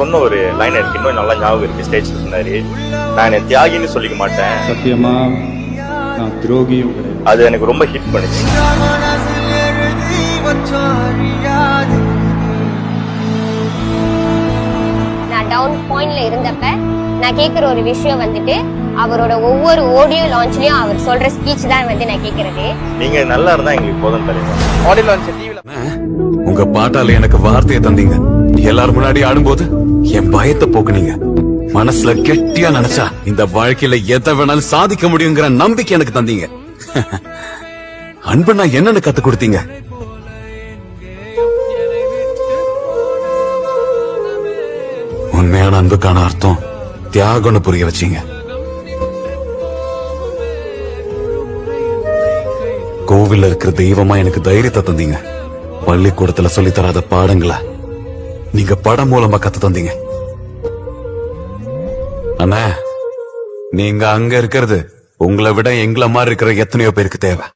சொன்ன ஒரு லைன் எனக்கு இன்னும் நல்லா ஞாபகம் இருக்கு. ஸ்டேஜ் சொன்னாரு, நான் தியாகின்னு சொல்லிக்க மாட்டேன், சத்தியமா நான் துரோகியும் கிடையாது. அது எனக்கு ரொம்ப ஹிட் பண்ணுச்சு. நான் டவுன் பாயிண்ட்ல இருந்தப்ப நான் கேக்குற ஒரு விஷயம் வந்துட்டு அவரோட ஒவ்வொரு ஆடியோ லான்ச்லயும் அவர் சொல்ற ஸ்பீச் தான் வந்து நான் கேக்குறது. நீங்க நல்லா இருந்தா எங்களுக்கு போதும் தெரியுமா. ஆடியோ லான்ச் டிவில உங்க பாட்டால எனக்கு வார்த்தையை தந்தீங்க. எல்லாரும் முன்னாடி ஆடும்போது என் பயத்தை போக்குனீங்க. மனசுல கெட்டியா நினைச்சா இந்த வாழ்க்கையில எதை வேணாலும் சாதிக்க முடியுங்கிற நம்பிக்கை எனக்கு தந்தீங்க. அன்புனா என்னன்னு கத்து கொடுத்தீங்க. உண்மையான அன்புக்கான அர்த்தம் தியாகம்னு புரிய வச்சீங்க. கோவில்ல இருக்கிற தெய்வமா எனக்கு தைரியத்தை தந்தீங்க. பள்ளிக்கூடத்துல சொல்லி தராத பாடங்கள நீங்க படம் மூலமா கத்து தந்தீங்க. அண்ணா, நீங்க அங்க இருக்கிறது உங்களை விட எங்களை மாதிரி இருக்கிற எத்தனையோ பேருக்கு தேவை.